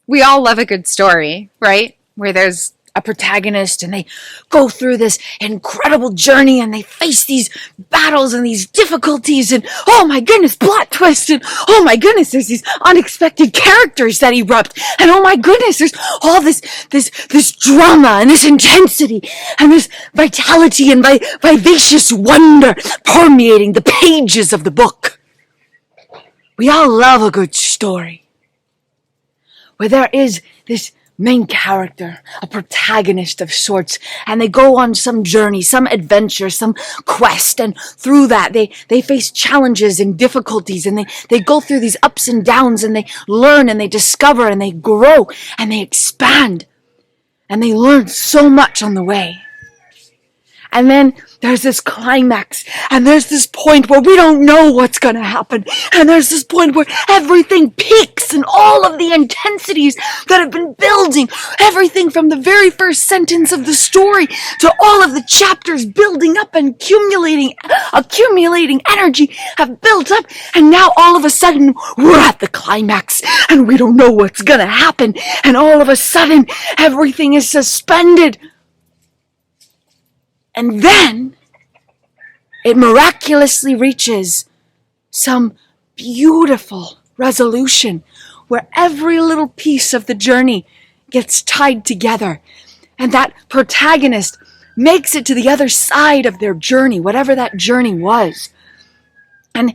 We all love a good story, right? Where there's a protagonist and they go through this incredible journey and they face these battles and these difficulties and oh my goodness, plot twist, and oh my goodness, there's these unexpected characters that erupt, and oh my goodness, there's all this drama and this intensity and this vitality and vivacious wonder permeating the pages of the book. We all love a good story where there is this main character, a protagonist of sorts, and they go on some journey, some adventure, some quest, and through that they face challenges and difficulties, and they go through these ups and downs, and they learn and they discover and they grow and they expand and they learn so much on the way. And then there's this climax, and there's this point where we don't know what's going to happen. And there's this point where everything peaks, and all of the intensities that have been building, everything from the very first sentence of the story to all of the chapters building up and accumulating energy have built up. And now all of a sudden we're at the climax, and we don't know what's going to happen. And all of a sudden everything is suspended. And then it miraculously reaches some beautiful resolution where every little piece of the journey gets tied together. And that protagonist makes it to the other side of their journey, whatever that journey was. And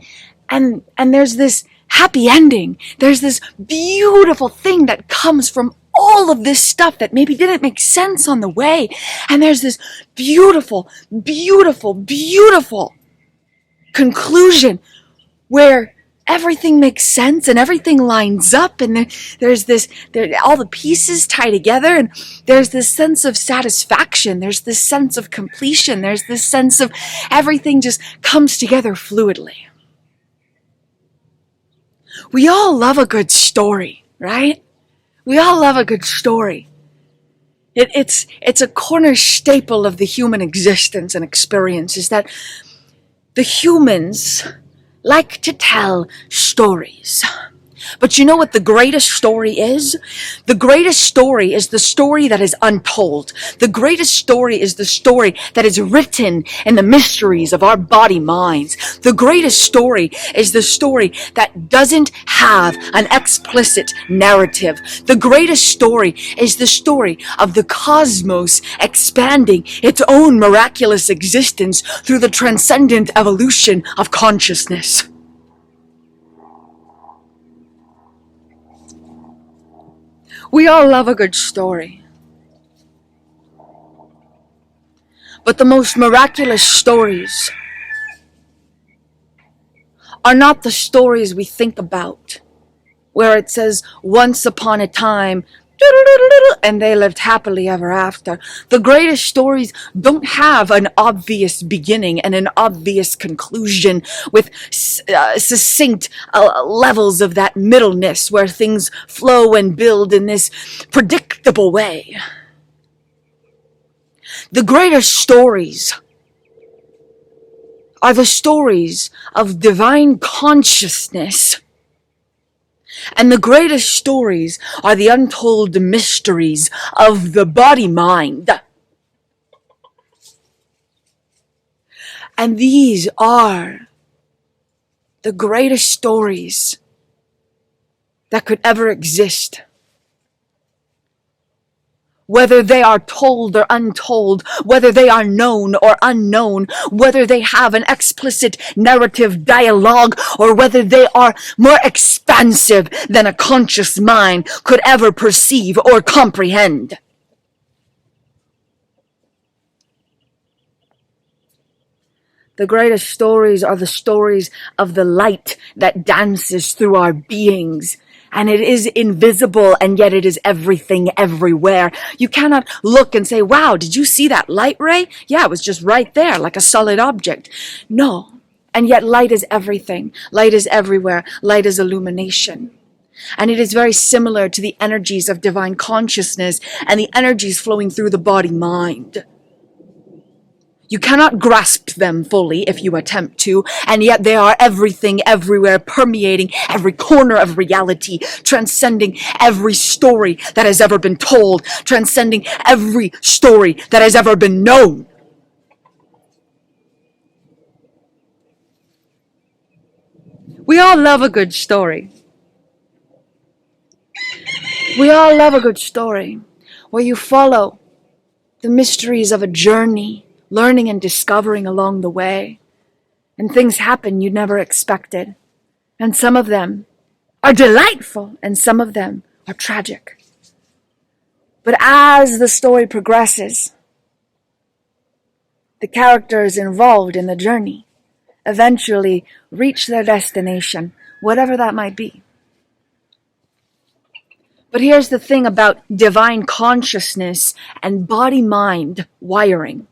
there's this happy ending. There's this beautiful thing that comes from all of this stuff that maybe didn't make sense on the way. And there's this beautiful, beautiful, beautiful conclusion where everything makes sense and everything lines up, and there's all the pieces tie together, and there's this sense of satisfaction. There's this sense of completion. There's this sense of everything just comes together fluidly. We all love a good story, right? We all love a good story. It's a corner staple of the human existence and experience, is that the humans like to tell stories. But you know what the greatest story is? The greatest story is the story that is untold. The greatest story is the story that is written in the mysteries of our body minds. The greatest story is the story that doesn't have an explicit narrative. The greatest story is the story of the cosmos expanding its own miraculous existence through the transcendent evolution of consciousness. We all love a good story. But the most miraculous stories are not the stories we think about, where it says, once upon a time, and they lived happily ever after. The greatest stories don't have an obvious beginning and an obvious conclusion with succinct levels of that middleness where things flow and build in this predictable way. The greatest stories are the stories of divine consciousness. And the greatest stories are the untold mysteries of the body-mind. And these are the greatest stories that could ever exist. Whether they are told or untold, whether they are known or unknown, whether they have an explicit narrative dialogue, or whether they are more expansive than a conscious mind could ever perceive or comprehend. The greatest stories are the stories of the light that dances through our beings. And it is invisible, and yet it is everything, everywhere. You cannot look and say, wow, did you see that light ray? Yeah, it was just right there, like a solid object. No. And yet light is everything. Light is everywhere. Light is illumination. And it is very similar to the energies of divine consciousness and the energies flowing through the body-mind. You cannot grasp them fully if you attempt to, and yet they are everything, everywhere, permeating every corner of reality, transcending every story that has ever been told, transcending every story that has ever been known. We all love a good story. We all love a good story where you follow the mysteries of a journey, learning and discovering along the way. And things happen you never expected. And some of them are delightful, and some of them are tragic. But as the story progresses, the characters involved in the journey eventually reach their destination, whatever that might be. But here's the thing about divine consciousness and body-mind wiring,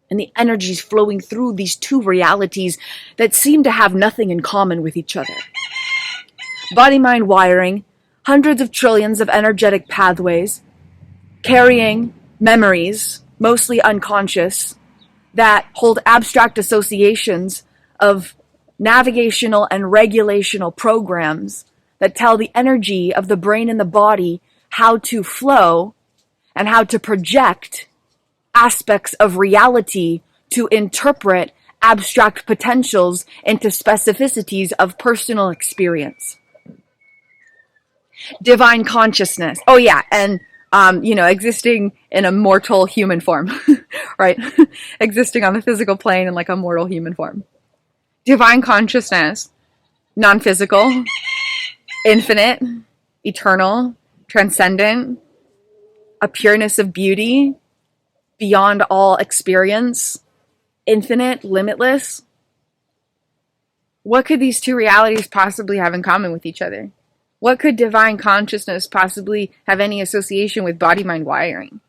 and the energies flowing through these two realities that seem to have nothing in common with each other. Body-mind wiring, hundreds of trillions of energetic pathways, carrying memories, mostly unconscious, that hold abstract associations of navigational and regulational programs that tell the energy of the brain and the body how to flow and how to project aspects of reality to interpret abstract potentials into specificities of personal experience. Divine consciousness. Oh yeah, and existing in a mortal human form, right? Existing on the physical plane in like a mortal human form. Divine consciousness, non-physical, infinite, eternal, transcendent, a pureness of beauty, beyond all experience, infinite, limitless. What could these two realities possibly have in common with each other? What could divine consciousness possibly have any association with body-mind wiring?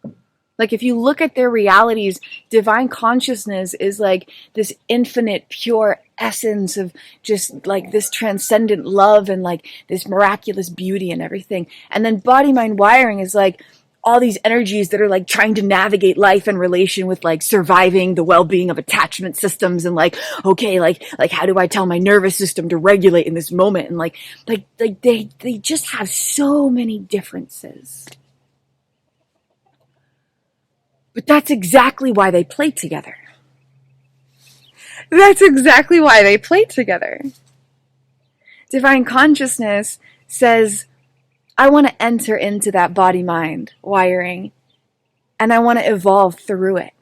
Like, if you look at their realities, divine consciousness is like this infinite, pure essence of just like this transcendent love and like this miraculous beauty and everything. And then body-mind wiring is like all these energies that are like trying to navigate life and relation with like surviving, the well-being of attachment systems, and like, okay, like how do I tell my nervous system to regulate in this moment? And like they just have so many differences. But that's exactly why they play together. That's exactly why they play together. Divine consciousness says, I want to enter into that body-mind wiring, and I want to evolve through it.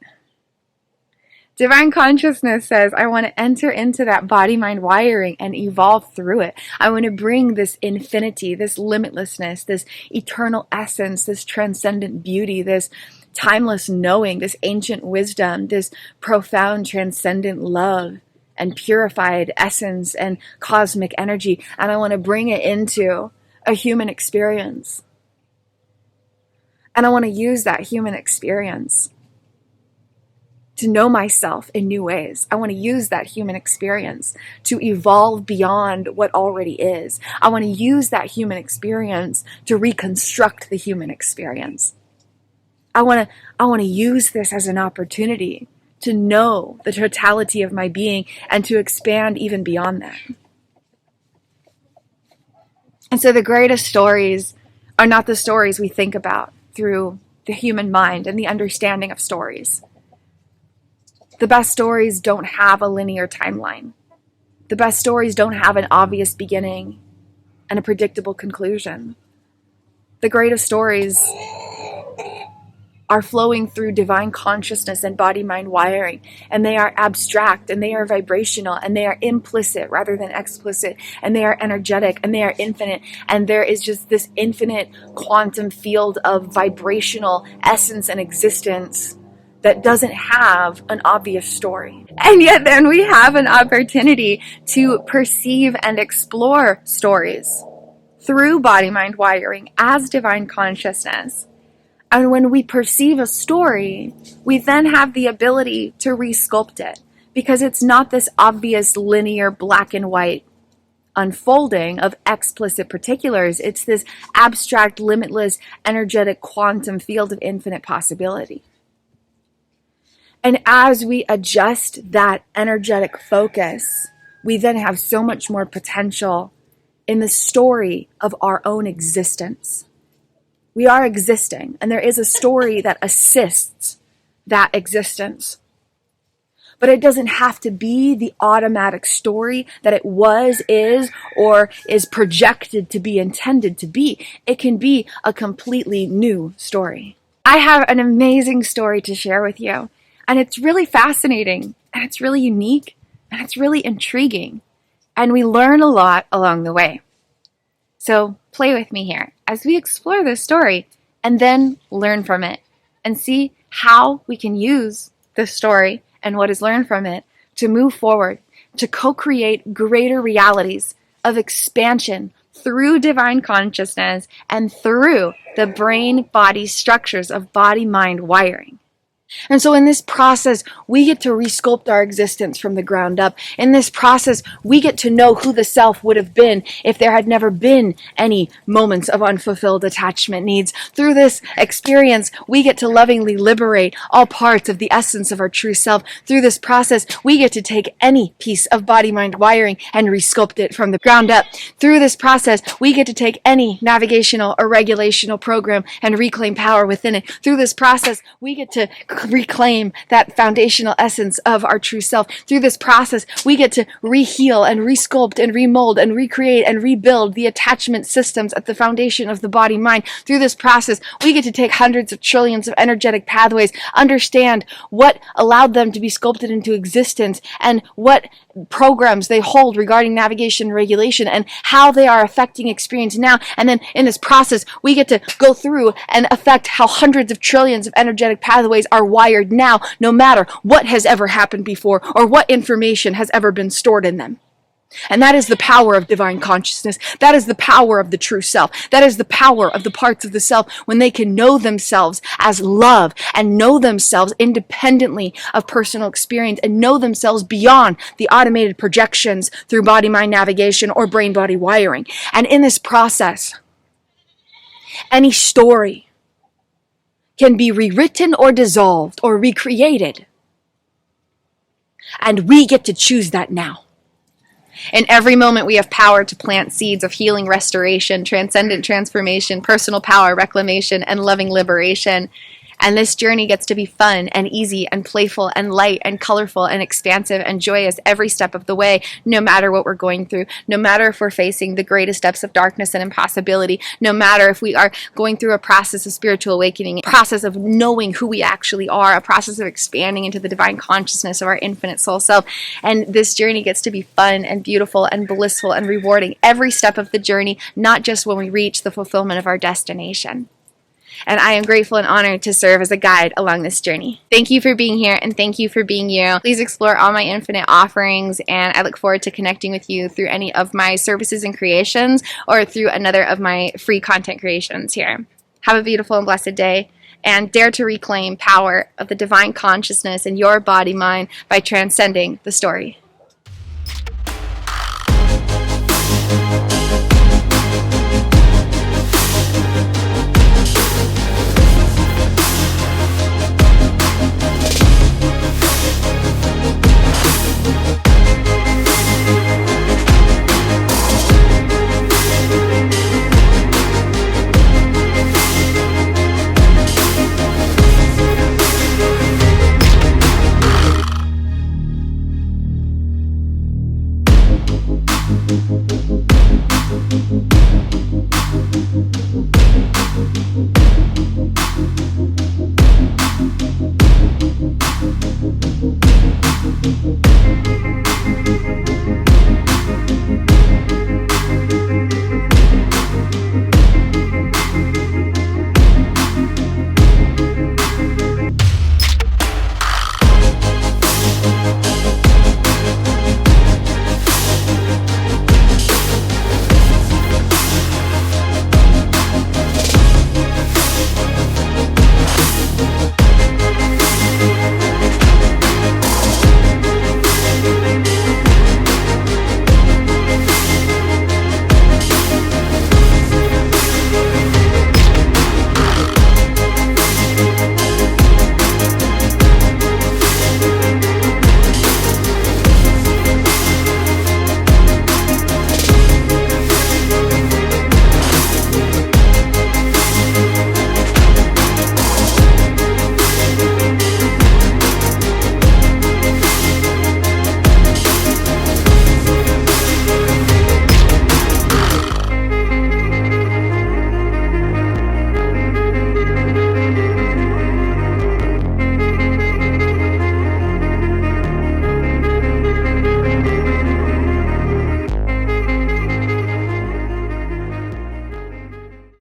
Divine consciousness says, I want to enter into that body-mind wiring and evolve through it. I want to bring this infinity, this limitlessness, this eternal essence, this transcendent beauty, this timeless knowing, this ancient wisdom, this profound transcendent love and purified essence and cosmic energy. And I want to bring it into a human experience. And I want to use that human experience to know myself in new ways. I want to use that human experience to evolve beyond what already is. I want to use that human experience to reconstruct the human experience. I want to use this as an opportunity to know the totality of my being and to expand even beyond that. And so the greatest stories are not the stories we think about through the human mind and the understanding of stories. The best stories don't have a linear timeline. The best stories don't have an obvious beginning and a predictable conclusion. The greatest stories are flowing through divine consciousness and body-mind wiring, and they are abstract, and they are vibrational, and they are implicit rather than explicit, and they are energetic, and they are infinite, and there is just this infinite quantum field of vibrational essence and existence that doesn't have an obvious story. And yet then we have an opportunity to perceive and explore stories through body-mind wiring as divine consciousness. And when we perceive a story, we then have the ability to resculpt it, because it's not this obvious linear black and white unfolding of explicit particulars. It's this abstract, limitless, energetic quantum field of infinite possibility. And as we adjust that energetic focus, we then have so much more potential in the story of our own existence. We are existing, and there is a story that assists that existence. But it doesn't have to be the automatic story that it was, is, or is projected to be, intended to be. It can be a completely new story. I have an amazing story to share with you, and it's really fascinating, and it's really unique, and it's really intriguing, and we learn a lot along the way. So play with me here as we explore this story and then learn from it and see how we can use this story and what is learned from it to move forward, to co-create greater realities of expansion through divine consciousness and through the brain-body structures of body-mind wiring. And so in this process, we get to resculpt our existence from the ground up. In this process, we get to know who the self would have been if there had never been any moments of unfulfilled attachment needs. Through this experience, we get to lovingly liberate all parts of the essence of our true self. Through this process, we get to take any piece of body-mind wiring and resculpt it from the ground up. Through this process, we get to take any navigational or regulational program and reclaim power within it. Through this process, we get to reclaim that foundational essence of our true self. Through this process, we get to reheal and resculpt and remold and recreate and rebuild the attachment systems at the foundation of the body-mind. Through this process, we get to take hundreds of trillions of energetic pathways, understand what allowed them to be sculpted into existence and what programs they hold regarding navigation and regulation and how they are affecting experience now. And then in this process, we get to go through and affect how hundreds of trillions of energetic pathways are wired now, no matter what has ever happened before or what information has ever been stored in them. And that is the power of divine consciousness. That is the power of the true self. That is the power of the parts of the self when they can know themselves as love and know themselves independently of personal experience and know themselves beyond the automated projections through body-mind navigation or brain-body wiring. And in this process, any story can be rewritten or dissolved or recreated. And we get to choose that now. In every moment, we have power to plant seeds of healing, restoration, transcendent transformation, personal power, reclamation, and loving liberation. And this journey gets to be fun and easy and playful and light and colorful and expansive and joyous every step of the way, no matter what we're going through, no matter if we're facing the greatest depths of darkness and impossibility, no matter if we are going through a process of spiritual awakening, a process of knowing who we actually are, a process of expanding into the divine consciousness of our infinite soul self. And this journey gets to be fun and beautiful and blissful and rewarding every step of the journey, not just when we reach the fulfillment of our destination. And I am grateful and honored to serve as a guide along this journey. Thank you for being here, and thank you for being you. Please explore all my infinite offerings, and I look forward to connecting with you through any of my services and creations or through another of my free content creations here. Have a beautiful and blessed day, and dare to reclaim power of the divine consciousness in your body-mind by transcending the story.